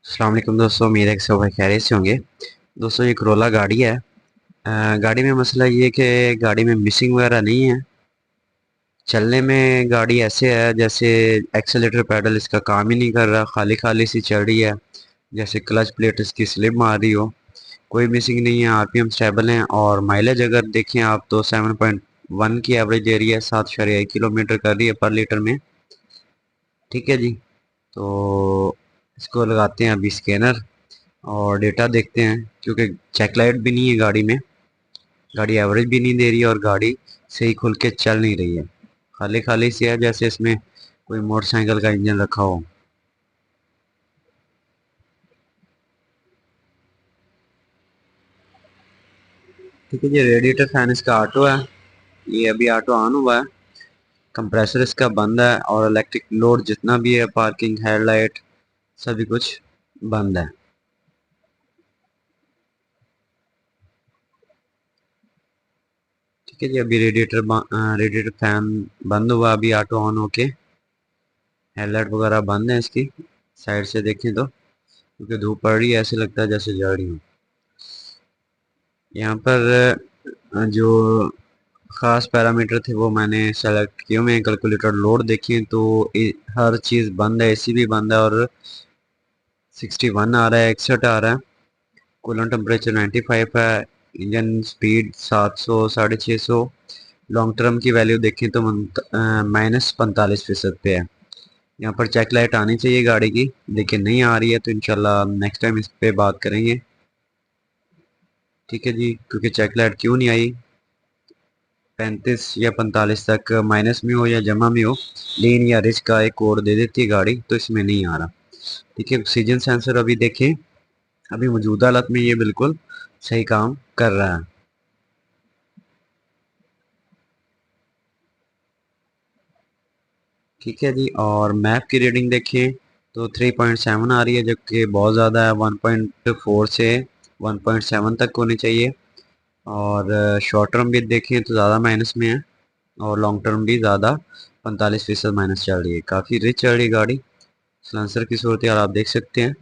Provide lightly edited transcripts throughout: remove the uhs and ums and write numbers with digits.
अस्सलाम वालेकुम दोस्तों, उम्मीद है कि सब भाई खैरियत से होंगे। दोस्तों ये करोला गाड़ी है। गाड़ी में मसला ये है कि गाड़ी में मिसिंग वगैरह नहीं है। चलने में गाड़ी ऐसे है जैसे एक्सेलेटर पैडल इसका काम ही नहीं कर रहा, खाली खाली सी चल रही है, जैसे क्लच प्लेट इसकी स्लिप मार रही हो। कोई मिसिंग नहीं है, आरपीएम स्टेबल हैं और माइलेज अगर देखें आप तो 7.1 की एवरेज दे रही है, 7.1 किलोमीटर कर रही है पर लीटर में। ठीक है जी। तो इसको लगाते हैं अभी स्कैनर और डेटा देखते हैं, क्योंकि चेक लाइट भी नहीं है गाड़ी में। गाड़ी एवरेज भी नहीं दे रही है और गाड़ी सही खुल के चल नहीं रही है, खाली खाली सी है जैसे इसमें कोई मोटरसाइकिल का इंजन रखा हो। ठीक है जी, रेडिएटर फैन इसका ऑटो है। ये अभी ऑटो ऑन हुआ है। कंप्रेसर इसका बंद है और इलेक्ट्रिक लोड जितना भी है, पार्किंग, हेडलाइट, सभी कुछ बंद है। ठीक है जी, अभी रेडिएटर फैन बंद हुआ, अभी ऑटो ऑन होके हेडलाइट वगैरह बंद है इसकी। साइड से देखें तो क्योंकि धूप पड़ रही है, ऐसे लगता है जैसे जल रही हूँ। यहाँ पर जो ख़ास पैरामीटर थे वो मैंने सेलेक्ट किए हुए हैं। कैलकुलेटर लोड देखिए तो हर चीज़ बंद है, एसी भी बंद है और 61 आ रहा है, 61 आ रहा है। कूलेंट टेम्परेचर 95 है। Engine speed 700, 650। लॉन्ग टर्म की वैल्यू देखें तो -45% पे है। यहाँ पर चेक लाइट आनी चाहिए गाड़ी की, लेकिन नहीं आ रही है, तो इंशाल्लाह नेक्स्ट टाइम इस पे बात करेंगे। ठीक है जी, क्योंकि चेक लाइट क्यों नहीं आई, 35 या 45 तक माइनस में हो या जमा में हो, लीन या रिच का एक कोड दे देती है गाड़ी, तो इसमें नहीं आ रहा। ठीक है, ऑक्सीजन सेंसर अभी देखें, अभी मौजूदा हालत में ये बिल्कुल सही काम कर रहा है। ठीक है जी, और मैप की रीडिंग देखें तो 3.7 आ रही है, जबकि बहुत ज़्यादा है। 1.4 से 1.7 तक होनी चाहिए। और शॉर्ट टर्म भी देखें तो ज़्यादा माइनस में है और लॉन्ग टर्म भी ज़्यादा, 45% माइनस चल रही है। काफ़ी रिच चल रही है गाड़ी। सलेंसर की सूरत यार आप देख सकते हैं,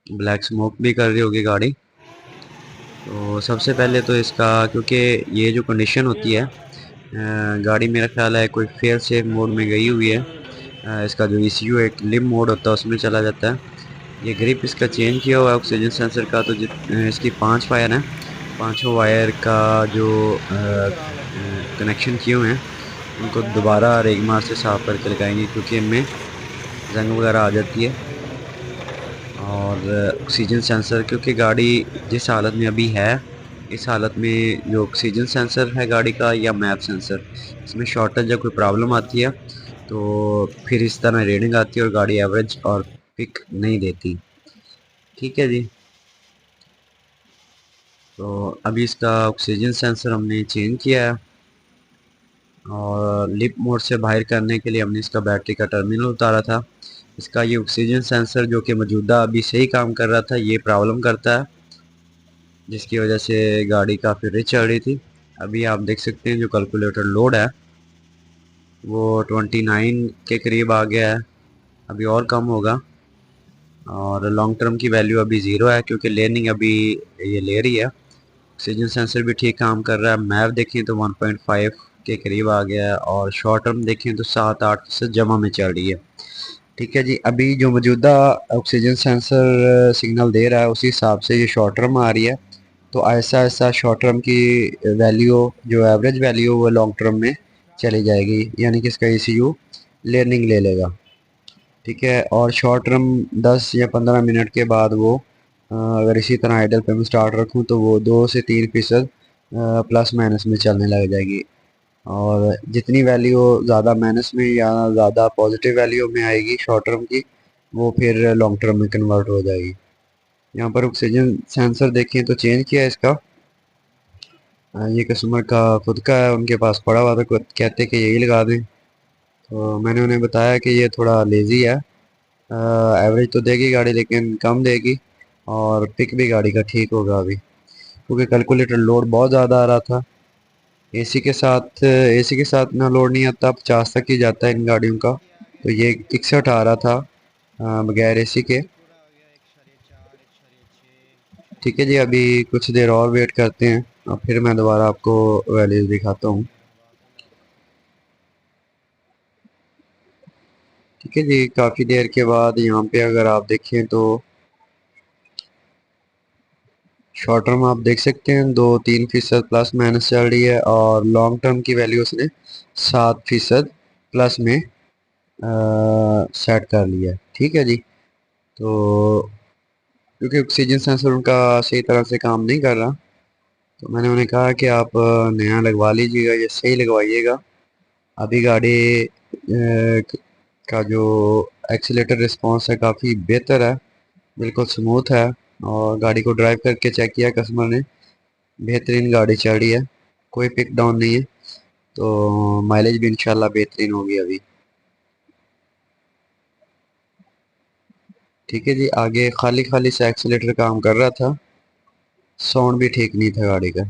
ब्लैक स्मोक भी कर रही होगी गाड़ी। तो सबसे पहले तो इसका, क्योंकि ये जो कंडीशन होती है, गाड़ी मेरा ख्याल है कोई फेल सेफ मोड में गई हुई है। इसका जो ECU एक लिम मोड होता है उसमें चला जाता है। ये ग्रिप इसका चेंज किया हुआ है ऑक्सीजन सेंसर का, तो इसकी 5 वायर हैं। पांचों वायर का जो कनेक्शन किए हुए हैं उनको दोबारा रेगमार से साफ करके लगाएंगे, क्योंकि इनमें जंग वगैरह आ जाती है। और ऑक्सीजन सेंसर, क्योंकि गाड़ी जिस हालत में अभी है, इस हालत में जो ऑक्सीजन सेंसर है गाड़ी का या मैप सेंसर, इसमें शॉर्टेज जब कोई प्रॉब्लम आती है तो फिर इस तरह रीडिंग आती है और गाड़ी एवरेज और पिक नहीं देती। ठीक है जी। तो अभी इसका ऑक्सीजन सेंसर हमने चेंज किया है और लिप मोड से बाहर करने के लिए हमने इसका बैटरी का टर्मिनल उतारा था। इसका ये ऑक्सीजन सेंसर जो कि मौजूदा अभी सही काम कर रहा था, ये प्रॉब्लम करता है, जिसकी वजह से गाड़ी काफ़ी रिच चल रही थी। अभी आप देख सकते हैं जो कैलकुलेटर लोड है वो 29 के करीब आ गया है, अभी और कम होगा। और लॉन्ग टर्म की वैल्यू अभी ज़ीरो है, क्योंकि लेर्निंग अभी ये ले रही है। ऑक्सीजन सेंसर भी ठीक काम कर रहा है। मैप देखें तो 1.5 के करीब आ गया है और शॉर्ट टर्म देखें तो 7-8% जमा में चल रही है। ठीक है जी, अभी जो मौजूदा ऑक्सीजन सेंसर सिग्नल दे रहा है उसी हिसाब से ये शॉर्ट टर्म आ रही है। तो ऐसा ऐसा शॉर्ट टर्म की वैल्यू, जो एवरेज वैल्यू, वो लॉन्ग टर्म में चली जाएगी, यानी कि इसका ECU लर्निंग ले लेगा। ठीक है, और शॉर्ट टर्म 10 या 15 मिनट के बाद वो अगर इसी तरह आइडल पे मैं स्टार्ट रखूँ तो वो 2 से 3% प्लस माइनस में चलने लग जाएगी। और जितनी वैल्यू ज़्यादा माइनस में या ज़्यादा पॉजिटिव वैल्यू में आएगी शॉर्ट टर्म की, वो फिर लॉन्ग टर्म में कन्वर्ट हो जाएगी। यहाँ पर ऑक्सीजन सेंसर देखें तो चेंज किया है इसका। ये कस्टमर का खुद का है, उनके पास पड़ा हुआ था, कहते कि यही लगा दें। तो मैंने उन्हें बताया कि ये थोड़ा लेज़ी है, एवरेज तो देगी गाड़ी लेकिन कम देगी और पिक भी गाड़ी का ठीक होगा अभी, क्योंकि कैलकुलेटर लोड बहुत ज़्यादा आ रहा था। एसी के साथ ना लोड नहीं आता, 50 तक ही जाता है इन गाड़ियों का। तो ये 61 आ रहा था बगैर एसी के। ठीक है जी, अभी कुछ देर और वेट करते हैं और फिर मैं दोबारा आपको वैल्यूज दिखाता हूँ। ठीक है जी, काफ़ी देर के बाद यहाँ पे अगर आप देखें तो शॉर्ट टर्म आप देख सकते हैं 2-3% प्लस माइनस चल रही है, और लॉन्ग टर्म की वैल्यू उसने 7% प्लस में सेट कर लिया है। ठीक है जी, तो क्योंकि ऑक्सीजन सेंसर उनका सही तरह से काम नहीं कर रहा, तो मैंने उन्हें कहा कि आप नया लगवा लीजिएगा, ये सही लगवाइएगा। अभी गाड़ी का जो एक्सीलेटर रिस्पांस है काफ़ी बेहतर है, बिल्कुल स्मूथ है, और गाड़ी को ड्राइव करके चेक किया कस्टमर ने, बेहतरीन गाड़ी चल रही है, कोई पिक डाउन नहीं है, तो माइलेज भी इंशाल्लाह बेहतरीन होगी अभी। ठीक है जी, आगे खाली खाली से एक्सीलेटर काम कर रहा था, साउंड भी ठीक नहीं था गाड़ी का।